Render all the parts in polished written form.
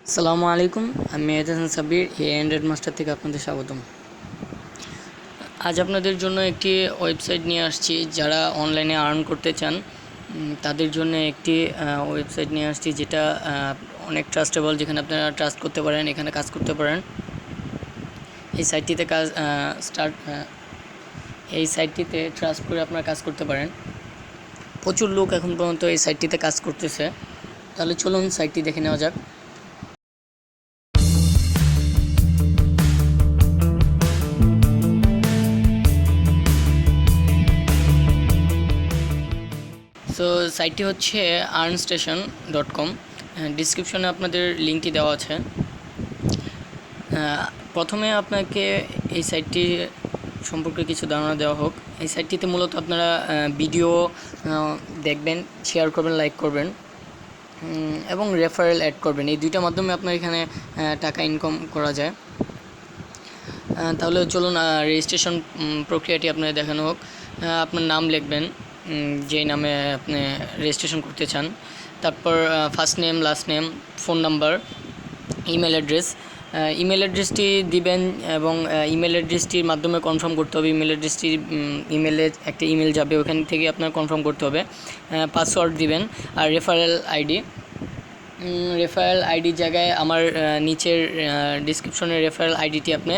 আসসালামু আলাইকুম, আমি মেহেদ হাসান সাব্বির অ্যান্ড্রয়েড মাস্টার থেকে আপনাদের স্বাগতম। আজ আপনাদের জন্য একটি ওয়েবসাইট নিয়ে আসছি। যারা অনলাইনে আর্ন করতে চান তাদের জন্য একটি ওয়েবসাইট নিয়ে আসছি, যেটা অনেক ট্রাস্টেবল, যেখানে আপনারা ট্রাস্ট করতে পারেন, এখানে কাজ করতে পারেন। এই সাইটটিতে এই সাইটটিতে ট্রাস্ট করে আপনারা কাজ করতে পারেন। প্রচুর লোক এখন পর্যন্ত এই সাইটটিতে কাজ করতেছে। তাহলে চলুন সাইটটি দেখে নেওয়া যাক। সো সাইটটি হচ্ছে earnstation.com। ডিসক্রিপশনে আপনাদের লিঙ্কটি দেওয়া আছে। প্রথমে আপনাকে এই সাইটটি সম্পর্কে কিছু ধারণা দেওয়া হোক। এই সাইটটিতে মূলত আপনারা ভিডিও দেখবেন, শেয়ার করবেন, লাইক করবেন এবং রেফারেল অ্যাড করবেন। এই দুইটা মাধ্যমে আপনার এখানে টাকা ইনকাম করা যায়। তাহলে চলুন রেজিস্ট্রেশন প্রক্রিয়াটি আপনাদের দেখানো হোক। আপনার নাম লিখবেন, যেই নামে আপনি রেজিস্ট্রেশন করতে চান। তারপর first name, last name, phone number, email address. Email অ্যাড্রেসটি দিবেন এবং ইমেল অ্যাড্রেসটির মাধ্যমে কনফার্ম করতে হবে। ইমেল অ্যাড্রেসটি ইমেলে একটা ইমেল যাবে, ওখান থেকে আপনার কনফার্ম করতে হবে। পাসওয়ার্ড দিবেন আর রেফারেল আইডির জায়গায় আমার নিচের ডিসক্রিপশনের রেফারেল আইডিটি আপনি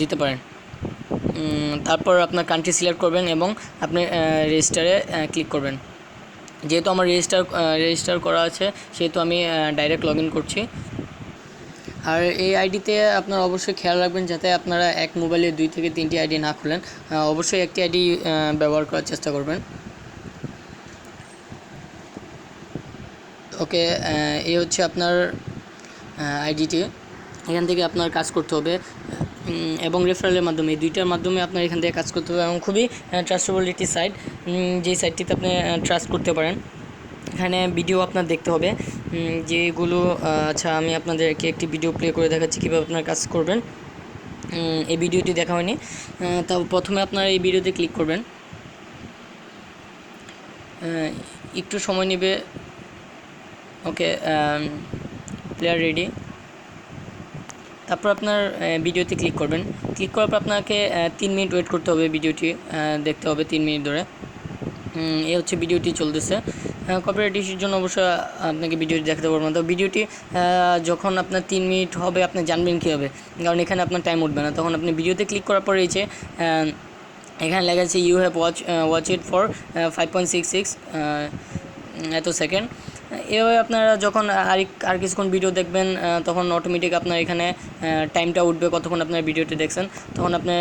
দিতে পারেন। তারপর আপনার কান্ট্রি সিলেক্ট করবেন এবং আপনি রেজিস্টারে ক্লিক করবেন। যেহেতু আমার রেজিস্টার করা আছে, সেহেতু আমি ডাইরেক্ট লগ ইন করছি। আর এই আইডিতে আপনারা অবশ্যই খেয়াল রাখবেন যাতে আপনারা এক মোবাইলে 2 থেকে 3টি আইডি না খুলেন। অবশ্যই একটি আইডি ব্যবহার করার চেষ্টা করবেন। ওকে, এই হচ্ছে আপনার আইডিটি। এখান থেকে আপনার কাজ করতে হবে এবং রেফারেলের মাধ্যমে, এই দুইটার মাধ্যমে আপনার এখান থেকে কাজ করতে হবে। এবং খুবই ট্রাস্টেবল একটি সাইট, যেই সাইটটিতে আপনি ট্রাস্ট করতে পারেন। এখানে ভিডিও আপনার দেখতে হবে যেগুলো, আচ্ছা আমি আপনাদেরকে একটি ভিডিও প্লে করে দেখাচ্ছি কীভাবে আপনার কাজ করবেন। এই ভিডিওটি দেখা হয়নি, তাও প্রথমে আপনারা এই ভিডিওতে ক্লিক করবেন। একটু সময় নেবে। ওকে, প্লেয়ার রেডি। তারপর আপনার ভিডিওতে ক্লিক করবেন। ক্লিক করার পর আপনাকে 3 মিনিট ওয়েট করতে হবে, ভিডিওটি দেখতে হবে 3 মিনিট ধরে। এই হচ্ছে ভিডিওটি চলতেছে। কপিরাইট ইস্যুর জন্য অবশ্যই আপনাকে ভিডিওটি দেখাতে পারবেন না। তো ভিডিওটি যখন আপনার 3 মিনিট হবে, আপনি জানবেন কীভাবে, কারণ এখানে আপনার টাইম উঠবে না। তখন আপনি ভিডিওতে ক্লিক করার পর রয়েছে এখানে লেখা আছে you have watch it for 5.66 এত সেকেন্ড। এভাবে আপনারা যখন আর কিছুক্ষণ ভিডিও দেখবেন, তখন অটোমেটিক আপনার এখানে টাইমটা উঠবে, কতক্ষণ আপনার ভিডিওটি দেখছেন। তখন আপনি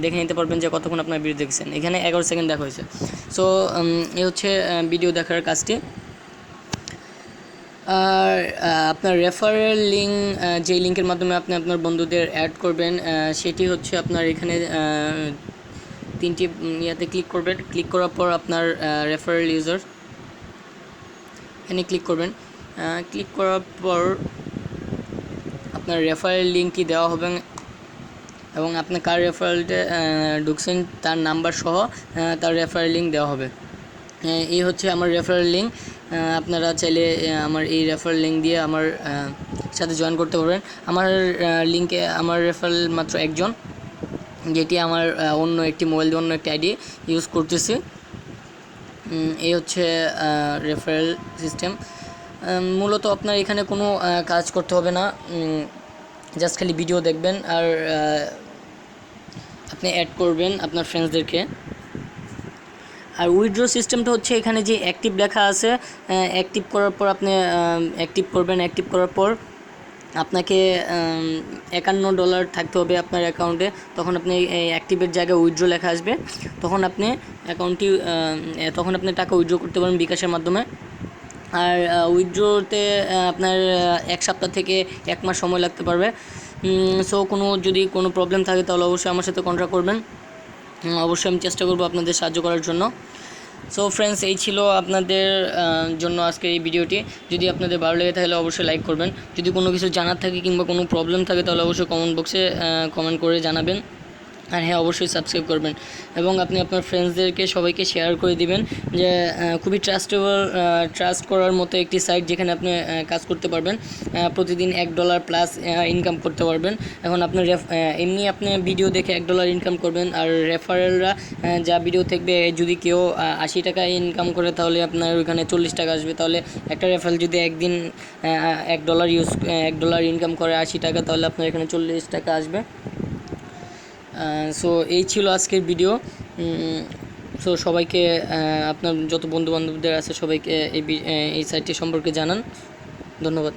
দেখে নিতে পারবেন যে কতক্ষণ আপনার ভিডিও দেখছেন। এখানে 11 সেকেন্ড দেখা হয়েছে। সো এ হচ্ছে ভিডিও দেখার কাজটি। আর আপনার রেফারেল লিঙ্ক, যেই লিঙ্কের মাধ্যমে আপনি আপনার বন্ধুদের অ্যাড করবেন, সেটি হচ্ছে আপনার এখানে 3টি ইয়াতে ক্লিক করবেন। ক্লিক করার পর আপনার রেফারেল ইউজার এখানে ক্লিক করবেন। ক্লিক করার পর আপনার রেফারেল লিঙ্কটি দেওয়া হবে এবং আপনার কার রেফারেলটা ঢুকছেন তার নাম্বার সহ তার রেফারেল লিঙ্ক দেওয়া হবে। এই হচ্ছে আমার রেফারেল লিঙ্ক। আপনারা চাইলে আমার এই রেফারেল লিঙ্ক দিয়ে আমার সাথে জয়েন করতে পারবেন। আমার লিঙ্কে আমার রেফারেল মাত্র একজন, যেটি আমার অন্য একটি মোবাইল দিয়ে অন্য একটি আইডি ইউজ করতেছি। এই হচ্ছে রেফারেল সিস্টেম। মূলত আপনার এখানে কোনো কাজ করতে হবে না, জাস্ট খালি ভিডিও দেখবেন আর আপনি অ্যাড করবেন আপনার ফ্রেন্ডসদেরকে। আর উইথড্র সিস্টেমটা হচ্ছে এখানে যে অ্যাক্টিভ লেখা আছে, অ্যাক্টিভ করার পর আপনি অ্যাক্টিভ করবেন। অ্যাক্টিভ করার পর আপনাকে $51 থাকতে হবে আপনার অ্যাকাউন্টে। তখন আপনি অ্যাক্টিভের জায়গায় উইথড্র লেখা আসবে, তখন আপনি টাকা উইথড্র করতে পারেন বিকাশের মাধ্যমে। আর উইথড্রতে আপনার 1 সপ্তাহ থেকে 1 মাস সময় লাগতে পারবে। সো যদি কোনো প্রবলেম থাকে তাহলে অবশ্যই আমার সাথে কন্ট্যাক্ট করবেন। অবশ্যই আমি চেষ্টা করব আপনাদের সাহায্য করার জন্য। সো ফ্রেন্ডস, এই ছিল আপনাদের জন্য আজকের এই ভিডিওটি। যদি আপনাদের ভালো লেগে তাহলে অবশ্যই লাইক করবেন। যদি কোনো কিছু জানার থাকে কিংবা কোনো প্রবলেম থাকে তাহলে অবশ্যই কমেন্ট বক্সে কমেন্ট করে জানাবেন। আর হ্যাঁ, অবশ্যই সাবস্ক্রাইব করবেন এবং আপনি আপনার ফ্রেন্ডসদেরকে সবাইকে শেয়ার করে দিবেন যে খুবই ট্রাস্ট করার মতো একটি সাইট যেখানে আপনি কাজ করতে পারবেন, প্রতিদিন $1 প্লাস ইনকাম করতে পারবেন। এখন আপনার এমনি আপনি ভিডিও দেখে $1 ইনকাম করবেন, আর রেফারেলরা যা ভিডিও থাকবে যদি কেউ 80 টাকা ইনকাম করে তাহলে আপনার ওইখানে 40 টাকা আসবে। তাহলে একটা রেফারেল যদি একদিন $1 ইনকাম করে 80 টাকা, তাহলে আপনার এখানে 40 টাকা আসবে। সো এই ছিল আজকের ভিডিও। সো সবাইকে আপনার যত বন্ধুবান্ধবদের আছে সবাইকে এই সাইটটি সম্পর্কে জানান। ধন্যবাদ।